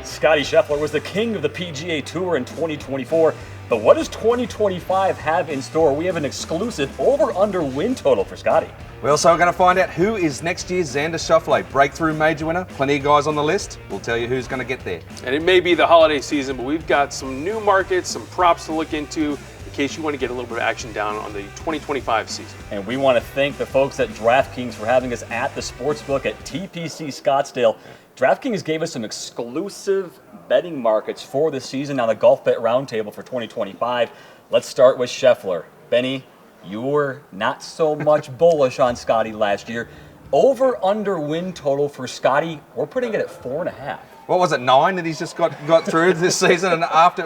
Scottie Scheffler was the king of the PGA Tour in 2024, but what does 2025 have in store? We have an exclusive over-under win total for Scottie. We're also going to find out who is next year's Xander Schauffele breakthrough major winner. Plenty of guys on the list. We'll tell you who's going to get there. And it may be the holiday season, but we've got some new markets, some props to look into in case you want to get a little bit of action down on the 2025 season. And we want to thank the folks at DraftKings for having us at the Sportsbook at TPC Scottsdale. DraftKings gave us some exclusive betting markets for the season on the Golfbet Roundtable for 2025. Let's start with Scheffler. Benny, you were not so much bullish on Scottie last year. Over-under win total for Scottie, we're putting it at 4.5. What was it, 9 that he's just got through this season? And after,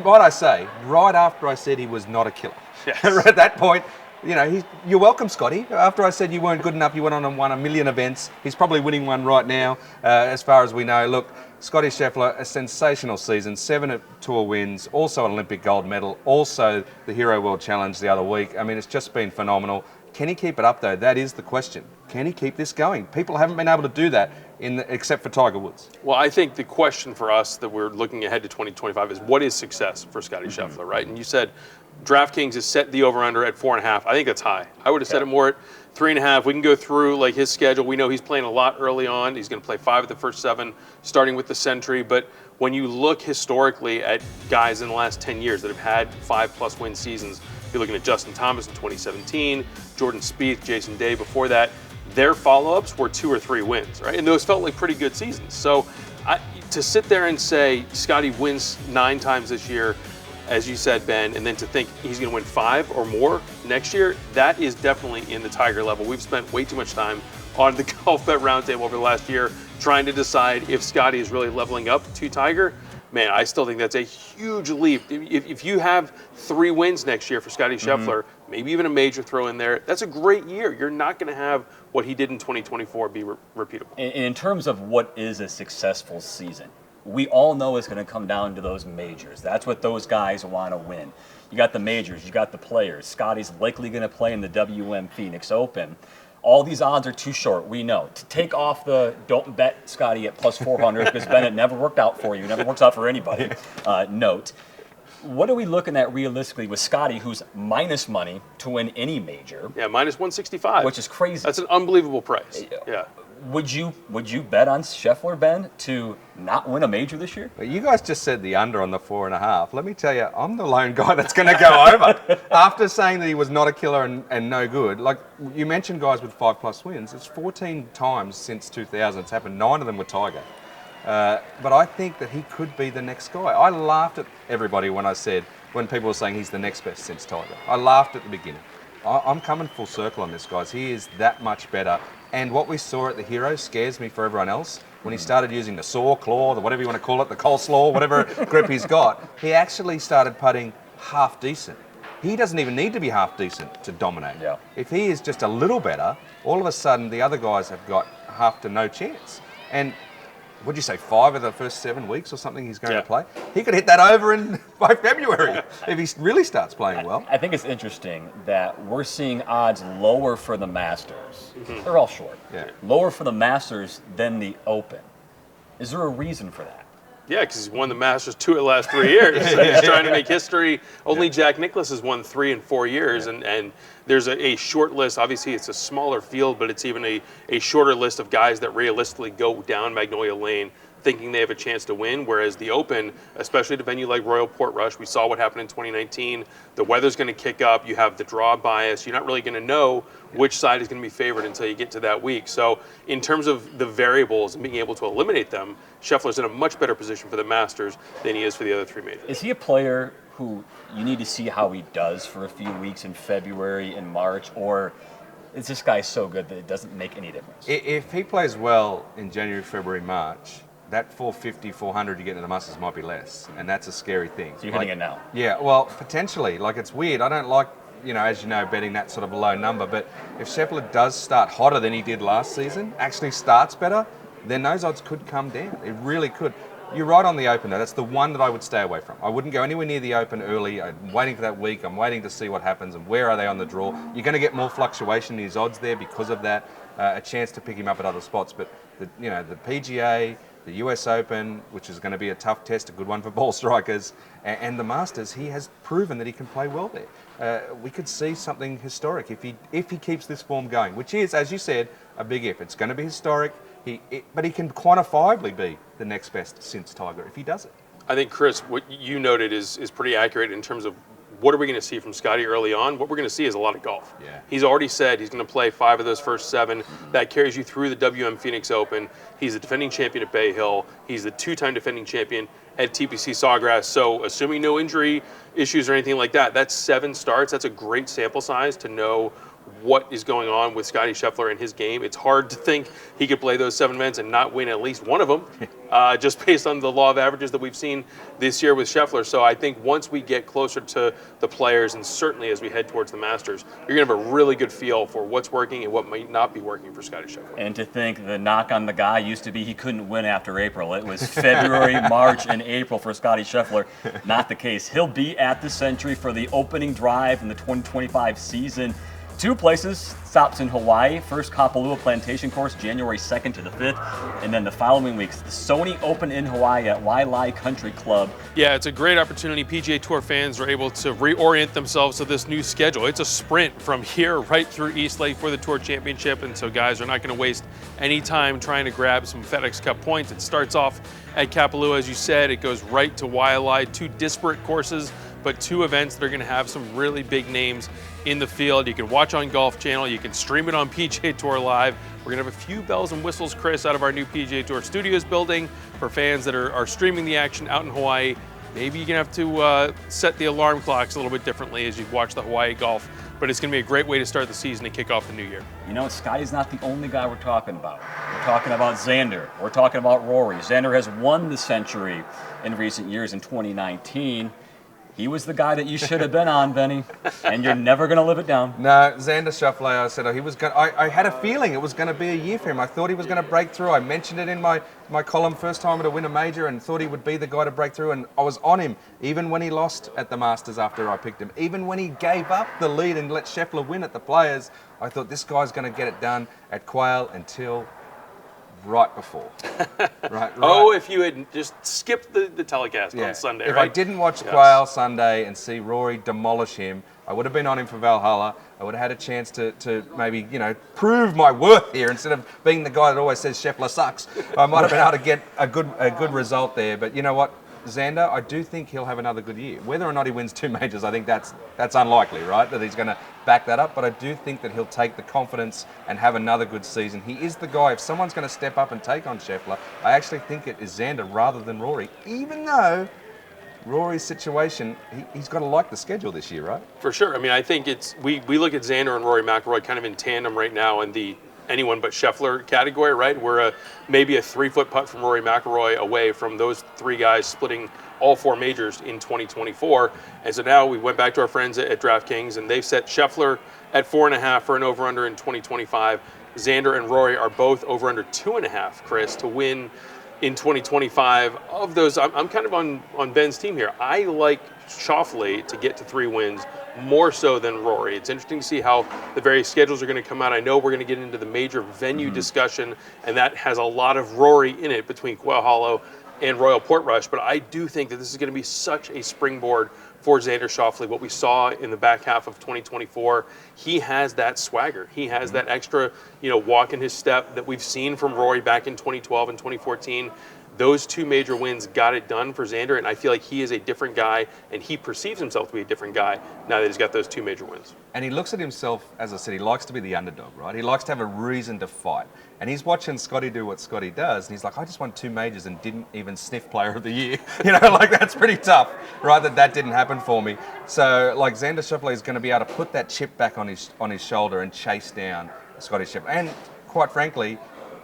what I say, right after I said he was not a killer. Yes. At that point, you know, you're welcome, Scottie. After I said you weren't good enough, you went on and won a million events. He's probably winning one right now, as far as we know. Look, Scottie Scheffler, a sensational season, 7 Tour wins, also an Olympic gold medal, also the Hero World Challenge the other week. I mean, it's just been phenomenal. Can he keep it up, though? That is the question. Can he keep this going? People haven't been able to do that except for Tiger Woods. Well, I think the question for us that we're looking ahead to 2025 is what is success for Scottie Scheffler, right? And you said DraftKings has set the over-under at 4.5. I think that's high. I would have set it more at 3.5. We can go through like his schedule. We know he's playing a lot early on. He's going to play 5 of the first 7, starting with the Century. But when you look historically at guys in the last 10 years that have had 5+ win seasons, you're looking at Justin Thomas in 2017, Jordan Spieth, Jason Day before that. Their follow-ups were 2 or 3 wins, right? And those felt like pretty good seasons. So to sit there and say Scottie wins 9 times this year, as you said, Ben, and then to think he's going to win 5 or more next year, that is definitely in the Tiger level. We've spent way too much time on the Golfbet Roundtable over the last year trying to decide if Scottie is really leveling up to Tiger. Man, I still think that's a huge leap. If you have 3 wins next year for Scottie Scheffler, maybe even a major throw in there, that's a great year. You're not going to have what he did in 2024 be repeatable. In terms of what is a successful season, we all know it's going to come down to those majors. That's what those guys want to win. You got the majors, you got the players. Scottie's likely going to play in the WM Phoenix Open. All these odds are too short, we know. To take off the don't bet Scottie at plus 400 because Bennett never worked out for you, never works out for anybody, note. What are we looking at realistically with Scottie, who's minus money to win any major? Yeah, minus 165. Which is crazy. That's an unbelievable price. Yeah. Would you bet on Scheffler, Ben, to not win a major this year? Well, you guys just said the under on the 4.5. Let me tell you, I'm the lone guy that's going to go over. After saying that he was not a killer and no good, like you mentioned guys with 5+ wins, it's 14 times since 2000 it's happened. 9 of them were Tiger. But I think that he could be the next guy. I laughed at everybody when people were saying he's the next best since Tiger. I laughed at the beginning. I'm coming full circle on this, guys. He is that much better. And what we saw at the Hero scares me for everyone else. When he started using the saw, claw, the whatever you want to call it, the coleslaw, whatever grip he's got, he actually started putting half decent. He doesn't even need to be half decent to dominate. Yeah. If he is just a little better, all of a sudden the other guys have got half to no chance. And what'd you say, 5 of the first 7 weeks or something he's going to play? He could hit that over by February if he really starts playing well. I think it's interesting that we're seeing odds lower for the Masters. They're all short. Yeah. Lower for the Masters than the Open. Is there a reason for that? Yeah, because he's won the Masters 2 of the last 3 years. So he's trying to make history. Only Jack Nicklaus has won 3 in 4 years, and there's a short list. Obviously, it's a smaller field, but it's even a shorter list of guys that realistically go down Magnolia Lane thinking they have a chance to win, whereas the Open, especially at a venue like Royal Portrush, we saw what happened in 2019. The weather's going to kick up. You have the draw bias. You're not really going to know which side is going to be favored until you get to that week. So in terms of the variables and being able to eliminate them, Scheffler's in a much better position for the Masters than he is for the other 3 majors. Is he a player who you need to see how he does for a few weeks in February and March, or is this guy so good that it doesn't make any difference? If he plays well in January, February, March, that 450, 400 you get in the Masters might be less, and that's a scary thing. So you're hitting it now? Yeah, well, potentially. Like, it's weird. I don't like, as you know, betting that sort of low number, but if Scheffler does start hotter than he did last season, actually starts better, then those odds could come down. It really could. You're right on the Open, though. That's the one that I would stay away from. I wouldn't go anywhere near the Open early. I'm waiting for that week. I'm waiting to see what happens and where are they on the draw. You're going to get more fluctuation in his odds there because of that, a chance to pick him up at other spots. But the PGA, the US Open, which is going to be a tough test, a good one for ball strikers, and the Masters, he has proven that he can play well there. We could see something historic if he keeps this form going, which is, as you said, a big if. It's going to be historic, but he can quantifiably be the next best since Tiger if he does it. I think, Chris, what you noted is pretty accurate in terms of what are we going to see from Scottie early on? What we're going to see is a lot of golf. Yeah. He's already said he's going to play 5 of those first 7. That carries you through the WM Phoenix Open. He's the defending champion at Bay Hill. He's the 2-time defending champion at TPC Sawgrass. So assuming no injury issues or anything like that, that's 7 starts. That's a great sample size to know what is going on with Scottie Scheffler in his game. It's hard to think he could play those 7 events and not win at least one of them, just based on the law of averages that we've seen this year with Scheffler. So I think once we get closer to the players, and certainly as we head towards the Masters, you're going to have a really good feel for what's working and what might not be working for Scottie Scheffler. And to think the knock on the guy used to be he couldn't win after April. It was February, March, and April for Scottie Scheffler. Not the case. He'll be at the Century for the opening drive in the 2025 season. 2 places, stops in Hawaii. First, Kapalua Plantation Course, January 2nd to the 5th. And then the following weeks, the Sony Open in Hawaii at Wailai Country Club. Yeah, it's a great opportunity. PGA Tour fans are able to reorient themselves to this new schedule. It's a sprint from here right through East Lake for the Tour Championship. And so guys are not going to waste any time trying to grab some FedEx Cup points. It starts off at Kapalua, as you said. It goes right to Wailai, 2 disparate courses, but 2 events that are going to have some really big names in the field. You can watch on Golf Channel. You can stream it on PGA Tour Live. We're going to have a few bells and whistles, Chris, out of our new PGA Tour Studios building for fans that are streaming the action out in Hawaii. Maybe you're going to have to set the alarm clocks a little bit differently as you watch the Hawaii golf. But it's going to be a great way to start the season and kick off the new year. You know, Scottie's not the only guy we're talking about. We're talking about Xander. We're talking about Rory. Xander has won the Century in recent years. In 2019, he was the guy that you should have been on, Benny, and you're never going to live it down. No, Xander Schauffele, I said he was going. I had a feeling it was going to be a year for him. I thought he was going to break through. I mentioned it in my column, first time to win a major, and thought he would be the guy to break through. And I was on him, even when he lost at the Masters after I picked him. Even when he gave up the lead and let Scheffler win at the Players, I thought this guy's going to get it done at Quail until right before. Right. Oh, if you had just skipped the telecast on Sunday, If right? I didn't watch Quail Sunday and see Rory demolish him, I would have been on him for Valhalla. I would have had a chance to maybe, prove my worth here instead of being the guy that always says Scheffler sucks. I might have been able to get a good result there. But you know what? Xander, I do think he'll have another good year. Whether or not he wins 2 majors, I think that's unlikely, right? That he's going to back that up. But I do think that he'll take the confidence and have another good season. He is the guy. If someone's going to step up and take on Scheffler, I actually think it is Xander rather than Rory, even though Rory's situation, he's got to like the schedule this year, right? For sure. I mean, I think we look at Xander and Rory McIlroy kind of in tandem right now in the anyone but Scheffler category, right? We're maybe a 3-foot putt from Rory McIlroy away from those 3 guys splitting all 4 majors in 2024. And so now we went back to our friends at DraftKings, and they've set Scheffler at 4.5 for an over-under in 2025. Xander and Rory are both over-under 2.5, Chris, to win in 2025. Of those, I'm kind of on Ben's team here. I like Schauffele to get to 3 wins more so than Rory. It's interesting to see how the various schedules are going to come out. I know we're going to get into the major venue discussion, and that has a lot of Rory in it between Quail Hollow and Royal Portrush, but I do think that this is going to be such a springboard for Xander Schauffele. What we saw in the back half of 2024, he has that swagger. He has that extra, walk in his step that we've seen from Rory back in 2012 and 2014. Those 2 major wins got it done for Xander, and I feel like he is a different guy, and he perceives himself to be a different guy now that he's got those 2 major wins. And he looks at himself, as I said, he likes to be the underdog, right? He likes to have a reason to fight. And he's watching Scottie do what Scottie does, and he's like, I just won 2 majors and didn't even sniff Player of the Year. That's pretty tough, right? That didn't happen for me. So, Xander Schauffele is going to be able to put that chip back on his shoulder and chase down Scottie Scheffler. And quite frankly,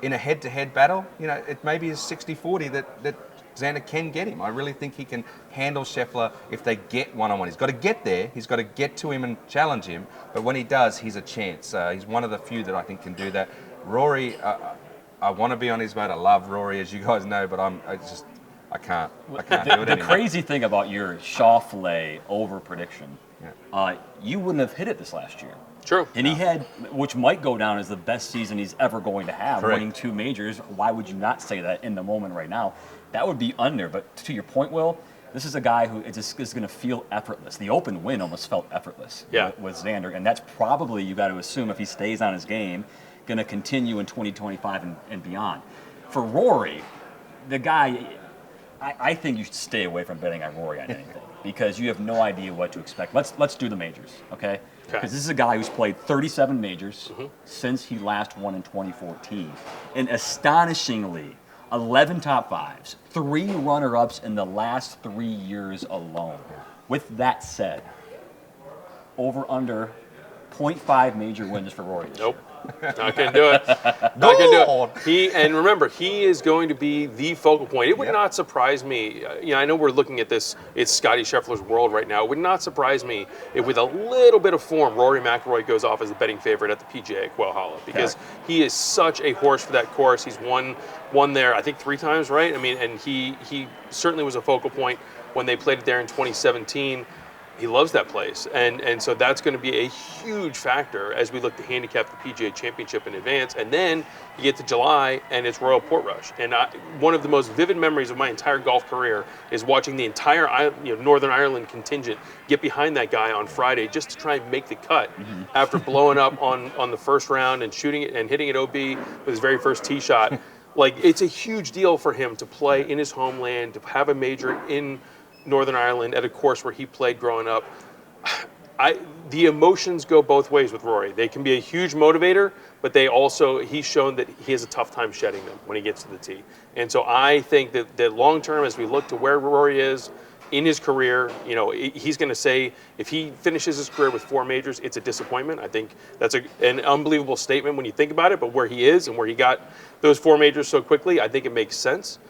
in a head-to-head battle, it maybe is 60-40 that Xander can get him. I really think he can handle Scheffler if they get one-on-one. He's got to get there. He's got to get to him and challenge him. But when he does, he's a chance. He's one of the few that I think can do that. Rory, I want to be on his boat. I love Rory, as you guys know, but I can't do it The anymore. crazy thing about your Schauffele over prediction You wouldn't have hit it this last year. True. And he had, which might go down as the best season he's ever going to have, Correct. winning 2 majors. Why would you not say that in the moment right now? That would be under. But to your point, Will, this is a guy who is going to feel effortless. The Open win almost felt effortless with Xander. And that's probably, you got to assume, if he stays on his game, going to continue in 2025 and beyond. For Rory, the guy, I think you should stay away from betting on Rory on anything because you have no idea what to expect. Let's do the majors, okay? Because this is a guy who's played 37 majors since he last won in 2014. And astonishingly, 11 top fives, 3 runner-ups in the last 3 years alone. With that said, over under 0.5 major wins for Rory this year. Not going to do it. Not going to do it. And remember, he is going to be the focal point. It would not surprise me. I know we're looking at this. It's Scottie Scheffler's world right now. It would not surprise me if, with a little bit of form, Rory McIlroy goes off as a betting favorite at the PGA at Quail Hollow because he is such a horse for that course. He's won there, I think, 3 times, right? I mean, and he certainly was a focal point when they played it there in 2017. He loves that place, and so that's going to be a huge factor as we look to handicap the PGA Championship in advance. And then you get to July, and it's Royal Portrush. And one of the most vivid memories of my entire golf career is watching the entire Northern Ireland contingent get behind that guy on Friday just to try and make the cut after blowing up on the first round and shooting it and hitting it OB with his very first tee shot. Like, it's a huge deal for him to play in his homeland, to have a major in Northern Ireland at a course where he played growing up. The emotions go both ways with Rory. They can be a huge motivator, but he's shown that he has a tough time shedding them when he gets to the tee. And so I think that long term, as we look to where Rory is in his career, he's going to say if he finishes his career with 4 majors, it's a disappointment. I think that's an unbelievable statement when you think about it, but where he is and where he got those 4 majors so quickly, I think it makes sense.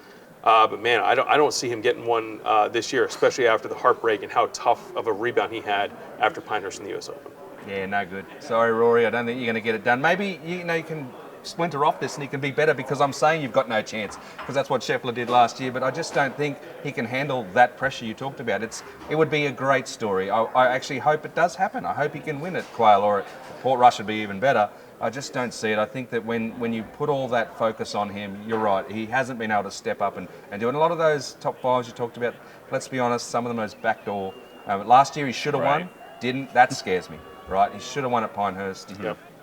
But man, I don't see him getting one this year, especially after the heartbreak and how tough of a rebound he had after Pinehurst in the U.S. Open. Yeah, no good. Sorry, Rory. I don't think you're going to get it done. Maybe you can splinter off this and he can be better because I'm saying you've got no chance because that's what Scheffler did last year. But I just don't think he can handle that pressure you talked about. It would be a great story. I actually hope it does happen. I hope he can win at Quail or at Portrush would be even better. I just don't see it. I think that when you put all that focus on him, you're right. He hasn't been able to step up and do it. And a lot of those top 5s you talked about, let's be honest, some of them those backdoor. Last year he should have won, didn't. That scares me, right? He should have won at Pinehurst.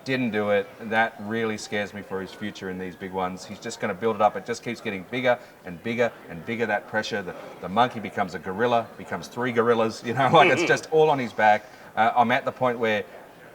Didn't do it. And that really scares me for his future in these big ones. He's just going to build it up. It just keeps getting bigger and bigger and bigger, that pressure. The monkey becomes a gorilla, becomes 3 gorillas. It's just all on his back. I'm at the point where,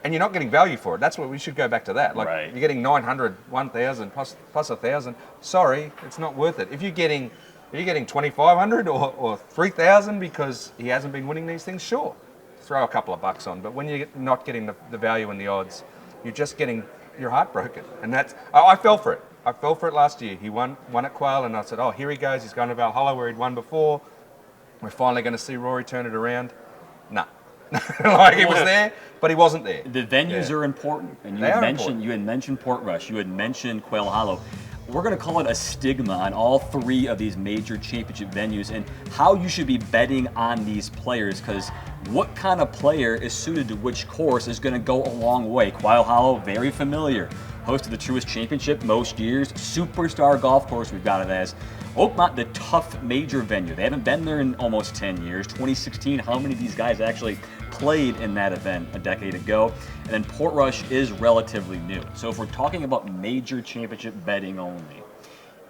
and you're not getting value for it. That's what we should go back to that. You're getting 900, 1,000 plus 1,000. Sorry, it's not worth it. If you're getting 2,500 or 3,000 because he hasn't been winning these things, sure, throw a couple of bucks on. But when you're not getting the value in the odds, you're just getting your heart broken. And that's I fell for it. I fell for it last year. He won at Quail, and I said, oh, here he goes. He's going to Valhalla where he'd won before. We're finally going to see Rory turn it around. Nah. He was there, but he wasn't there. The venues are important, and you had mentioned Portrush, you had mentioned Quail Hollow. We're going to call it a stigma on all 3 of these major championship venues and how you should be betting on these players, because what kind of player is suited to which course is going to go a long way. Quail Hollow, very familiar. Hosted the Truist Championship most years. Superstar golf course, we've got it as. Oakmont, the tough major venue. They haven't been there in almost 10 years. 2016, how many of these guys actually played in that event a decade ago? And then Portrush is relatively new. So if we're talking about major championship betting only,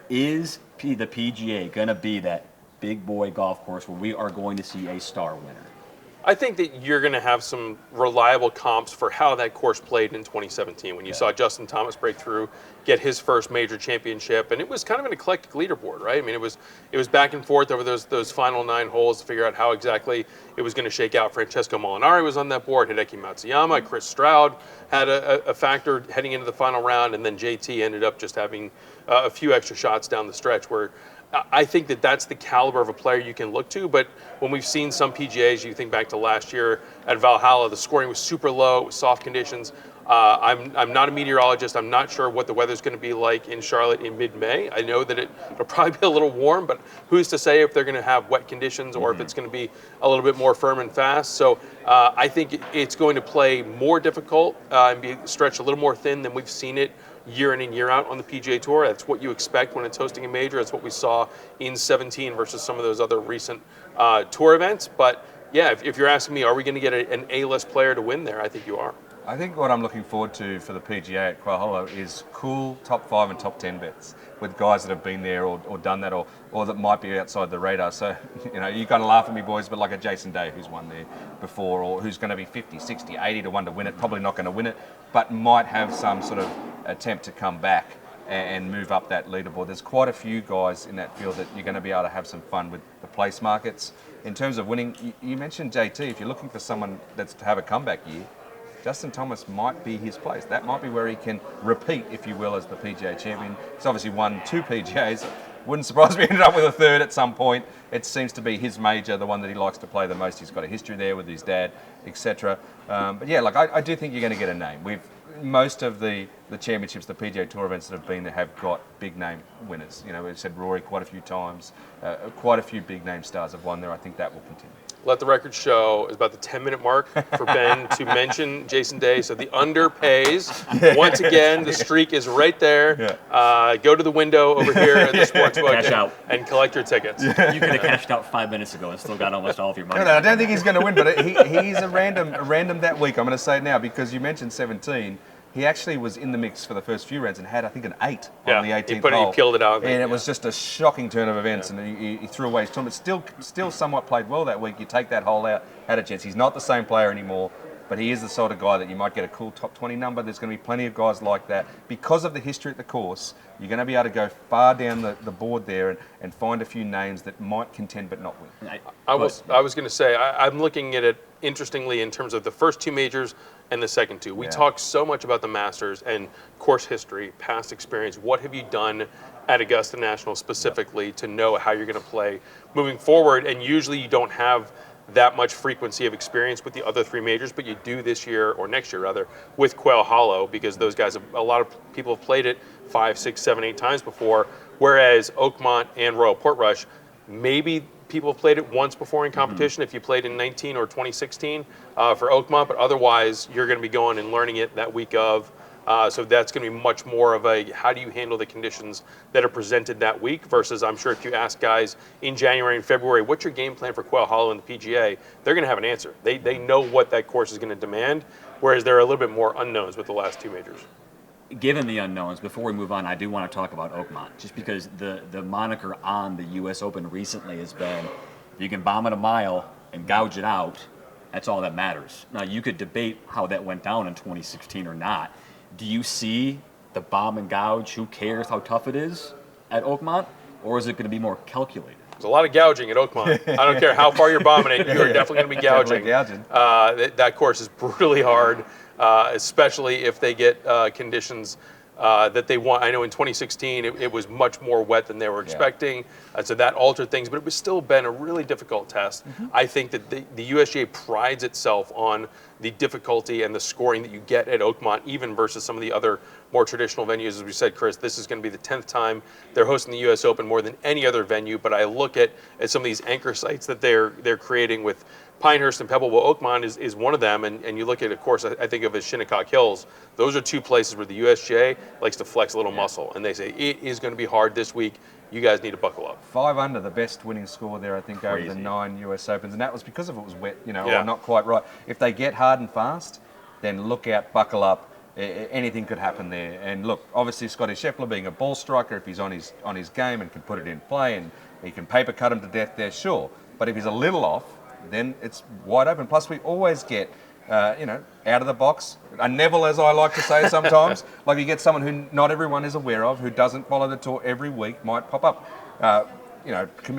is the PGA going to be that big boy golf course where we are going to see a star winner? I think that you're going to have some reliable comps for how that course played in 2017 when you saw Justin Thomas break through, get his first major championship, and it was kind of an eclectic leaderboard, right? I mean, it was back and forth over those final 9 holes to figure out how exactly it was going to shake out. Francesco Molinari was on that board, Hideki Matsuyama, Chris Stroud had a factor heading into the final round, and then JT ended up just having a few extra shots down the stretch where I think that that's the caliber of a player you can look to. But when we've seen some PGAs, you think back to last year at Valhalla, the scoring was super low, it was soft conditions. I'm not a meteorologist. I'm not sure what the weather's going to be like in Charlotte in mid-May. I know that it'll probably be a little warm, but who's to say if they're going to have wet conditions or if it's going to be a little bit more firm and fast. So I think it's going to play more difficult and be stretched a little more thin than we've seen it year in and year out on the PGA Tour. That's what you expect when it's hosting a major. That's what we saw in 17 versus some of those other recent tour events. But yeah, if you're asking me, are we going to get an A-list player to win there? I think you are. I think what I'm looking forward to for the PGA at Quail Hollow is cool top 5 and top 10 bets with guys that have been there or done that or that might be outside the radar. So, you're going to laugh at me, boys, but like a Jason Day who's won there before or who's going to be 50, 60, 80 to 1 to win it, probably not going to win it, but might have some sort of attempt to come back and move up that leaderboard. There's quite a few guys in that field that you're going to be able to have some fun with the place markets. In terms of winning, you mentioned JT. If you're looking for someone that's to have a comeback year, Justin Thomas might be his place. That might be where he can repeat, if you will, as the PGA champion. He's obviously won 2 PGAs. Wouldn't surprise me, ended up with a 3rd at some point. It seems to be his major, the one that he likes to play the most. He's got a history there with his dad, etc. But yeah, I do think you're going to get a name. Most of the championships, the PGA Tour events that have been there have got big name winners. We've said Rory quite a few times. Quite a few big name stars have won there. I think that will continue. Let the record show it's about the 10-minute mark for Ben to mention Jason Day. So the under pays. Once again, the streak is right there. Go to the window over here at the sportsbook Cash out. and collect your tickets. You could have cashed out 5 minutes ago and still got almost all of your money. I don't think he's going to win, but he's a random that week. I'm going to say it now because you mentioned 17. He actually was in the mix for the first few rounds and had, I think, an 8 on the 18th hole. He peeled it out. And it was just a shocking turn of events, and he threw away his tournament. Still somewhat played well that week. You take that hole out, had a chance. He's not the same player anymore, but he is the sort of guy that you might get a cool top 20 number. There's going to be plenty of guys like that. Because of the history at the course, you're going to be able to go far down the board there and find a few names that might contend but not win. I was going to say, I'm looking at it interestingly in terms of the first 2 majors and the second 2. We talk so much about the Masters and course history, past experience. What have you done at Augusta National specifically to know how you're going to play moving forward? And usually you don't have that much frequency of experience with the other 3 majors, but you do this year, or next year rather, with Quail Hollow, because those guys, a lot of people have played it 5, 6, 7, 8 times before, whereas Oakmont and Royal Portrush, maybe people have played it once before in competition if you played in 19 or 2016 for Oakmont, but otherwise you're going to be going and learning it that week of. So that's going to be much more of a how do you handle the conditions that are presented that week versus I'm sure if you ask guys in January and February, what's your game plan for Quail Hollow and the PGA, they're going to have an answer. They know what that course is going to demand, whereas there are a little bit more unknowns with the last 2 majors. Given the unknowns, before we move on, I do want to talk about Oakmont, just because the moniker on the U.S. Open recently has been, if you can bomb it a mile and gouge it out, that's all that matters. Now, you could debate how that went down in 2016 or not. Do you see the bomb and gouge, who cares how tough it is at Oakmont, or is it going to be more calculated? There's a lot of gouging at Oakmont. I don't care how far you're bombing it, you're definitely going to be gouging. That course is brutally hard, especially if they get conditions that they want. I know in 2016 it was much more wet than they were expecting, so that altered things, but it was still been a really difficult test. I think that the USGA prides itself on the difficulty and the scoring that you get at Oakmont, even versus some of the other more traditional venues. As we said, Chris, this is going to be the 10th time they're hosting the U.S. Open, more than any other venue, but I look at some of these anchor sites that they're creating with Pinehurst and Pebble. Well, Oakmont is one of them, and you look at, of course, I think of as Shinnecock Hills. Those are 2 places where the USGA likes to flex a little muscle, and they say, it is going to be hard this week. You guys need to buckle up. 5 under, the best winning score there, I think, over the 9 US Opens, and that was because of it was wet, or not quite right. If they get hard and fast, then look out, buckle up. Anything could happen there. And look, obviously Scottie Scheffler being a ball striker, if he's on his game and can put it in play, and he can paper cut him to death there, sure. But if he's a little off, then it's wide open. Plus, we always get, out of the box, a Neville, as I like to say sometimes. Like you get someone who not everyone is aware of, who doesn't follow the tour every week, might pop up.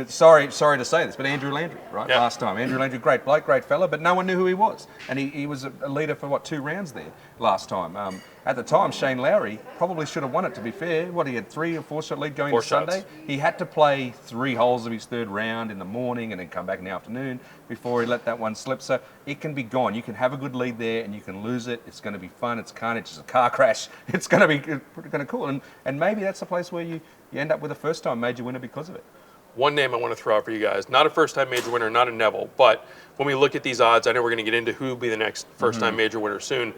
Sorry to say this, but Andrew Landry, right? Yeah. Last time, Andrew Landry, great bloke, great fella, but no one knew who he was, and he was a leader for 2 rounds there last time. at the time, Shane Lowry probably should have won it, to be fair. What, he had 3 or 4 shot lead going into Sunday? He had to play 3 holes of his third round in the morning and then come back in the afternoon before he let that one slip. So it can be gone. You can have a good lead there and you can lose it. It's going to be fun. It's carnage. It's a car crash. It's going to be cool. And maybe that's the place where you end up with a first-time major winner because of it. One name I want to throw out for you guys, not a first-time major winner, not a Neville, but when we look at these odds, I know we're going to get into who will be the next first-time major winner soon.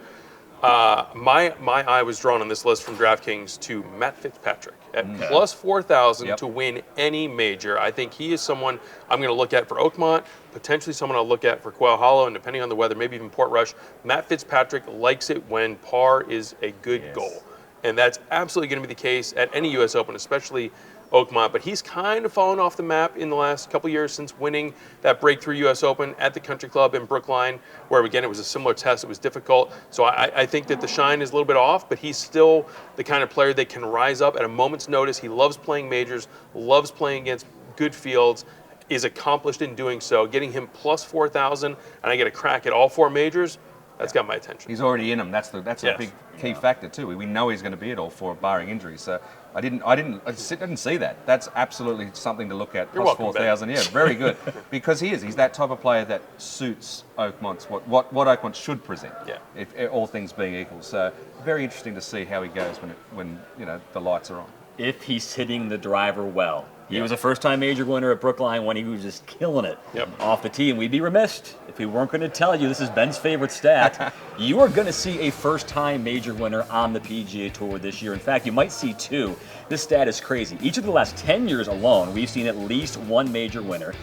My eye was drawn on this list from DraftKings to Matt Fitzpatrick at plus 4,000 to win any major. I think he is someone I'm going to look at for Oakmont, potentially someone I'll look at for Quail Hollow, and depending on the weather, maybe even Portrush. Matt Fitzpatrick likes it when par is a good goal. And that's absolutely going to be the case at any U.S. Open, especially Oakmont, but he's kind of fallen off the map in the last couple years since winning that breakthrough U.S. Open at the Country Club in Brookline, where again it was a similar test. It was difficult, so I think that the shine is a little bit off, but he's still the kind of player that can rise up at a moment's notice. He loves playing majors, loves playing against good fields, is accomplished in doing so. Getting him plus 4,000, and I get a crack at all 4 majors. That's got my attention. He's already in them. That's a big key factor too. We know he's going to be at all 4, barring injuries. So I didn't see that. That's absolutely something to look at. You're plus welcome, 4,000. Yeah, very good. Because he is. He's that type of player that suits Oakmont's what Oakmont should present. Yeah. If all things being equal. So very interesting to see how he goes when the lights are on. If he's hitting the driver well. He was a first-time major winner at Brookline when he was just killing it off the tee. And we'd be remiss if we weren't going to tell you, this is Ben's favorite stat, you are going to see a first-time major winner on the PGA Tour this year. In fact, you might see 2. This stat is crazy. Each of the last 10 years alone, we've seen at least 1 major winner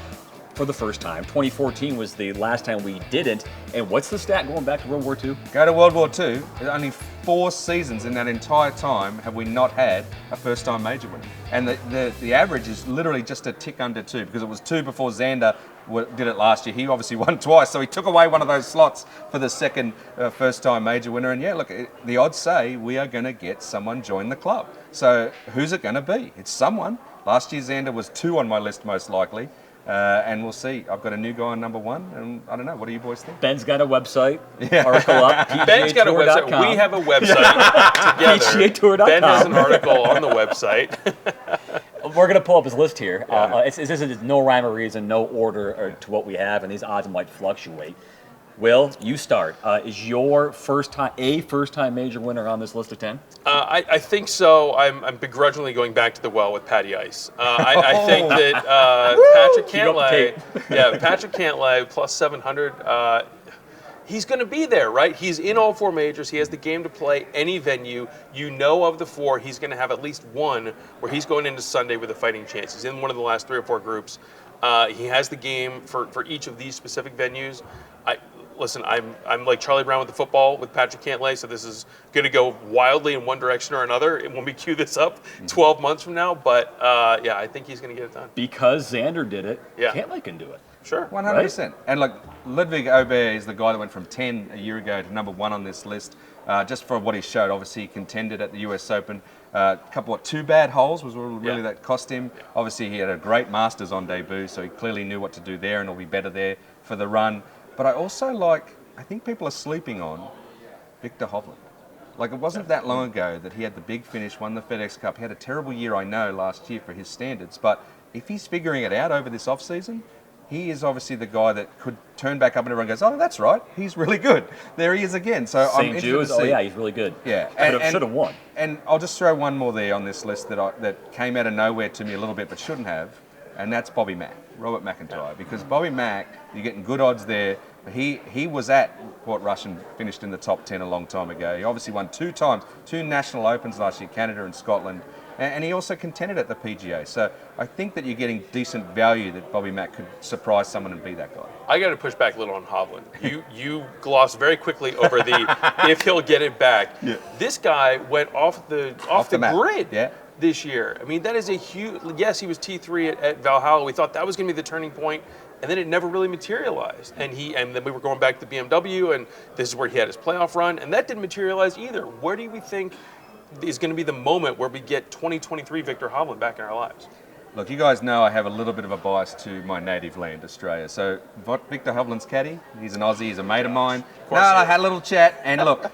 for the first time. 2014 was the last time we didn't. And what's the stat going back to World War II? Go to World War II. Only 4 seasons in that entire time have we not had a first-time major winner. And the average is literally just a tick under 2, because it was 2 before Xander did it last year. He obviously won twice, so he took away one of those slots for the second first-time major winner. And yeah, look, the odds say we are going to get someone join the club. So who's it going to be? It's someone. Last year Xander was 2 on my list most likely. And we'll see. I've got a new guy on number 1, and I don't know. What do you boys think? Ben's got a website. Article up. Ben's got a website. We have a website together. PGATour.com. Ben has an article on the website. We're going to pull up his list here. It's no rhyme or reason, no order to what we have, and these odds might fluctuate. Will, you start. Is your first-time major winner on this list of 10? I think so. I'm begrudgingly going back to the well with Patty Ice. I think that Patrick Cantlay plus 700. He's going to be there, right? He's in all 4 majors. He has the game to play any venue. You know, of the 4, he's going to have at least 1 where he's going into Sunday with a fighting chance. He's in one of the last 3 or 4 groups. He has the game for each of these specific venues. Listen, I'm like Charlie Brown with the football with Patrick Cantlay, so this is going to go wildly in one direction or another when we cue this up 12 months from now. But, I think he's going to get it done. Because Xander did it, Cantlay can do it. Sure. 100%. Right? And look, Ludwig Aubert is the guy that went from 10 a year ago to number 1 on this list, just for what he showed. Obviously, he contended at the US Open. Couple of 2 bad holes was really that cost him. Obviously, he had a great Masters on debut, so he clearly knew what to do there, and he'll be better there for the run. But I also I think people are sleeping on Victor Hovland. Like, it wasn't that long ago that he had the big finish, won the FedEx Cup. He had a terrible year, I know, last year for his standards. But if he's figuring it out over this offseason, he is obviously the guy that could turn back up and everyone goes, oh, that's right, he's really good. There he is again. So I'm interested to see. He's really good. Yeah. Should have won. And I'll just throw one more there on this list that came out of nowhere to me a little bit but shouldn't have, and that's Bobby Mack, Robert McIntyre. Because Bobby Mack, you're getting good odds there. He was at Portrush and finished in the top 10 a long time ago. He obviously won 2 times, 2 national opens last year, Canada and Scotland. And he also contended at the PGA. So I think that you're getting decent value that Bobby Mack could surprise someone and be that guy. I got to push back a little on Hovland. You glossed very quickly over the if he'll get it back. Yeah. This guy went off the grid this year. I mean, that is a huge. Yes, he was T3 at Valhalla. We thought that was going to be the turning point, and then it never really materialized. And then we were going back to BMW, and this is where he had his playoff run, and that didn't materialize either. Where do we think is going to be the moment where we get 2023 Victor Hovland back in our lives? Look, you guys know I have a little bit of a bias to my native land, Australia. So Victor Hovland's caddy, he's an Aussie, he's a mate of mine. I had a little chat, and look,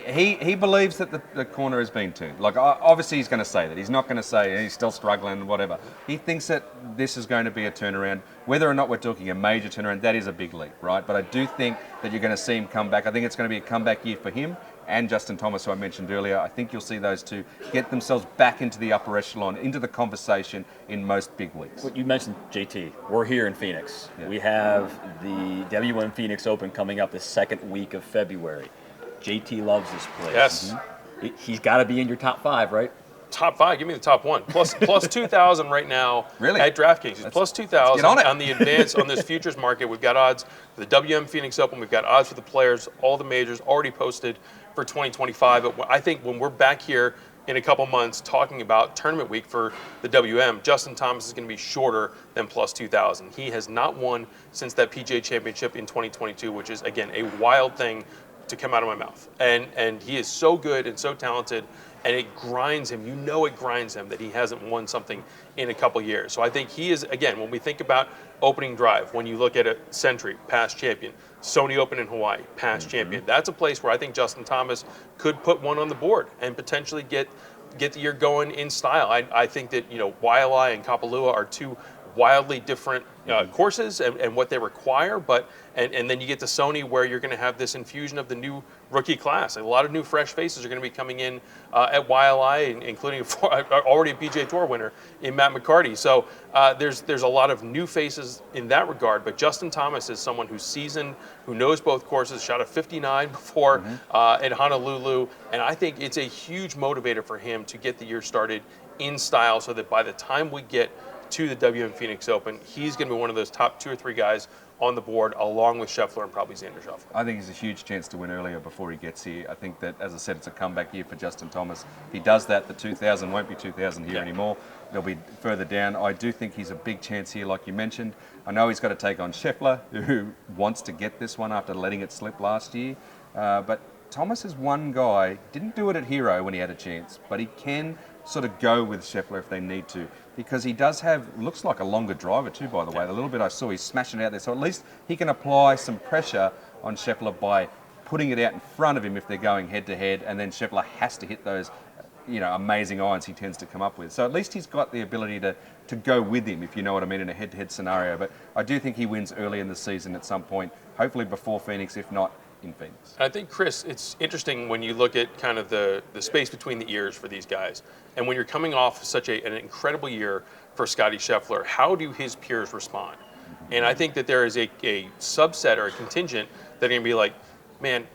he believes that the corner has been turned. Like, obviously he's going to say that. He's not going to say he's still struggling, whatever. He thinks that this is going to be a turnaround. Whether or not we're talking a major turnaround, that is a big leap, right? But I do think that you're going to see him come back. I think it's going to be a comeback year for him and Justin Thomas, who I mentioned earlier. I think you'll see those two get themselves back into the upper echelon, into the conversation in most big weeks. You mentioned JT. We're here in Phoenix. Yeah. We have the WM Phoenix Open coming up the second week of February. JT loves this place. Yes. Mm-hmm. He's got to be in your top 5, right? Top 5, give me the top 1. Plus 2,000 right now at DraftKings. He's plus 2,000 on the advance on this futures market. We've got odds for the WM Phoenix Open. We've got odds for the players, all the majors already posted for 2025. But I think when we're back here in a couple months talking about tournament week for the WM, Justin Thomas is going to be shorter than plus 2,000. He has not won since that PGA Championship in 2022, which is, again, a wild thing to come out of my mouth. And he is so good and so talented, and it grinds him. You know it grinds him that he hasn't won something in a couple years. So I think he is, again, when we think about opening drive, when you look at a Sentry, past champion, Sony Open in Hawaii, past champion, that's a place where I think Justin Thomas could put one on the board and potentially get the year going in style. I think that, Waialae and Kapalua are two wildly different courses and what they require, but and then you get to Sony, where you're going to have this infusion of the new rookie class. A lot of new fresh faces are going to be coming in at Waialae, including already a PGA Tour winner in Matt McCarty. So there's a lot of new faces in that regard, but Justin Thomas is someone who's seasoned, who knows both courses, shot a 59 before at Honolulu, and I think it's a huge motivator for him to get the year started in style, so that by the time we get to the WM Phoenix Open, he's going to be one of those top 2 or 3 guys on the board, along with Scheffler and probably Xander Schauffele. I think he's a huge chance to win earlier before he gets here. I think that, as I said, it's a comeback year for Justin Thomas. If he does that, the 2,000 won't be 2,000 here anymore. They'll be further down. I do think he's a big chance here, like you mentioned. I know he's got to take on Scheffler, who wants to get this one after letting it slip last year. But Thomas is one guy, didn't do it at Hero when he had a chance, but he can sort of go with Scheffler if they need to, because he does have, looks like a longer driver too, by the way. The little bit I saw, he's smashing it out there. So at least he can apply some pressure on Scheffler by putting it out in front of him if they're going head to head, and then Scheffler has to hit those, amazing irons he tends to come up with. So at least he's got the ability to go with him, if you know what I mean, in a head-to-head scenario. But I do think he wins early in the season at some point, hopefully before Phoenix, if not in Phoenix. I think, Chris, it's interesting when you look at kind of the space between the ears for these guys. And when you're coming off such an incredible year for Scottie Scheffler, how do his peers respond? And I think that there is a subset or a contingent that are going to be like, man,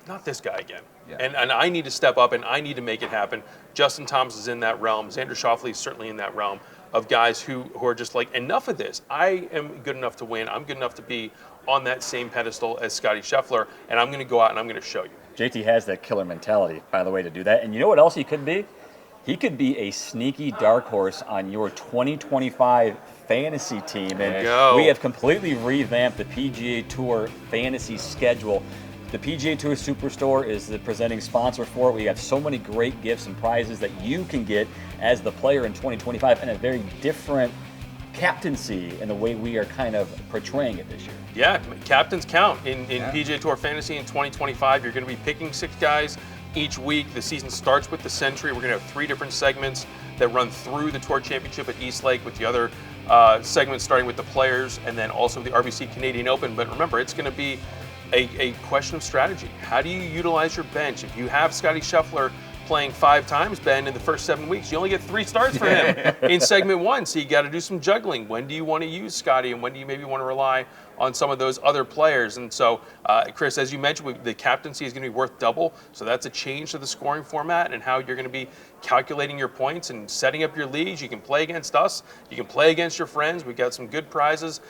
not this guy again. Yeah. And I need to step up, and I need to make it happen. Justin Thomas is in that realm. Xander Schauffele is certainly in that realm of guys who are just like, enough of this. I am good enough to win. I'm good enough to be on that same pedestal as Scottie Scheffler, and I'm going to go out and I'm going to show you. JT has that killer mentality, by the way, to do that. And you know what else he could be? He could be a sneaky dark horse on your 2025 fantasy team. And we have completely revamped the PGA Tour fantasy schedule. The PGA Tour Superstore is the presenting sponsor for it. We have so many great gifts and prizes that you can get as the player in 2025, and a very different captaincy in the way we are kind of portraying it this year. Yeah, captains count in PGA Tour Fantasy in 2025. You're going to be picking 6 guys each week. The season starts with the Century. We're going to have 3 different segments that run through the Tour Championship at East Lake, with the other segments starting with the Players, and then also the RBC Canadian Open. But remember, it's going to be a question of strategy. How do you utilize your bench? If you have Scottie Scheffler playing 5 times, Ben, in the first 7 weeks, you only get 3 starts for him in segment 1. So you got to do some juggling. When do you want to use Scottie, and when do you maybe want to rely on some of those other players? And so, Chris, as you mentioned, the captaincy is going to be worth double. So that's a change to the scoring format and how you're going to be calculating your points and setting up your leagues. You can play against us. You can play against your friends. We've got some good prizes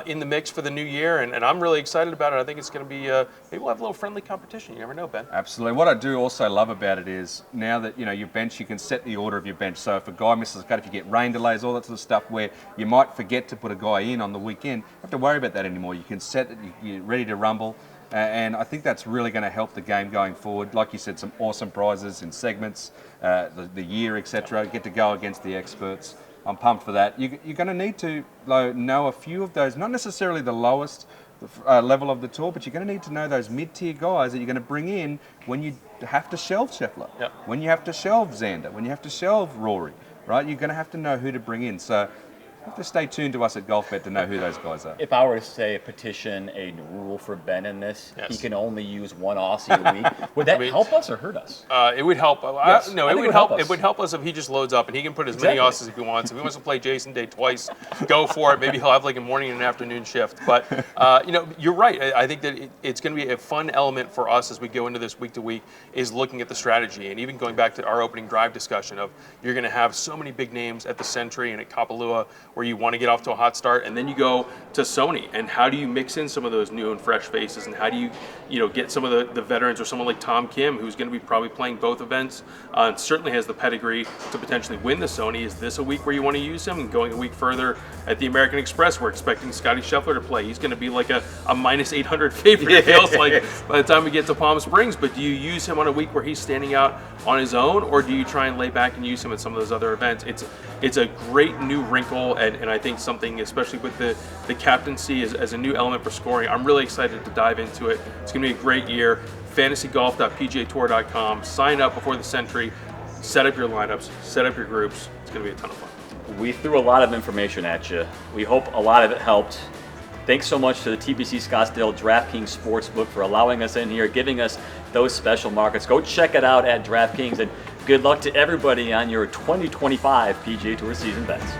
in the mix for the new year, and I'm really excited about it. I think it's going to be, maybe we'll have a little friendly competition. You never know, Ben. Absolutely. What I do also love about it is now that, your bench, you can set the order of your bench. So if a guy misses a cut, if you get rain delays, all that sort of stuff where you might forget to put a guy in on the weekend, you don't have to worry about that anymore. You can set it, you're ready to rumble. And I think that's really going to help the game going forward. Like you said, some awesome prizes in segments, the year, etc. Get to go against the experts. I'm pumped for that. You're going to need to know a few of those, not necessarily the lowest level of the tour, but you're going to need to know those mid-tier guys that you're going to bring in when you have to shelve Scheffler, when you have to shelve Xander, when you have to shelve Rory, right? You're going to have to know who to bring in. So you have to stay tuned to us at Golfbet to know who those guys are. If I were to say petition a rule for Ben in this, he can only use one Aussie a week. Would that help us or hurt us? It would help. Yes, No, it would help. It would help us if he just loads up and he can put as many Aussies if he wants. If he wants to play Jason Day twice, go for it. Maybe he'll have like a morning and an afternoon shift. But you're right. I think that it's going to be a fun element for us as we go into this week to week is looking at the strategy, and even going back to our opening drive discussion of you're going to have so many big names at the Sentry and at Kapalua where you want to get off to a hot start, and then you go to Sony, and how do you mix in some of those new and fresh faces, and how do you get some of the veterans, or someone like Tom Kim, who's going to be probably playing both events, and certainly has the pedigree to potentially win the Sony. Is this a week where you want to use him? And going a week further at the American Express, we're expecting Scottie Scheffler to play. He's going to be like a minus 800 favorite, it feels like, by the time we get to Palm Springs. But do you use him on a week where he's standing out on his own, or do you try and lay back and use him at some of those other events? It's a great new wrinkle, and I think something, especially with the captaincy as a new element for scoring, I'm really excited to dive into it. It's going to be a great year. fantasygolf.pgatour.com. Sign up before the Sentry. Set up your lineups. Set up your groups. It's going to be a ton of fun. We threw a lot of information at you. We hope a lot of it helped. Thanks so much to the TPC Scottsdale DraftKings Sportsbook for allowing us in here, giving us those special markets. Go check it out at DraftKings, and good luck to everybody on your 2025 PGA Tour season bets.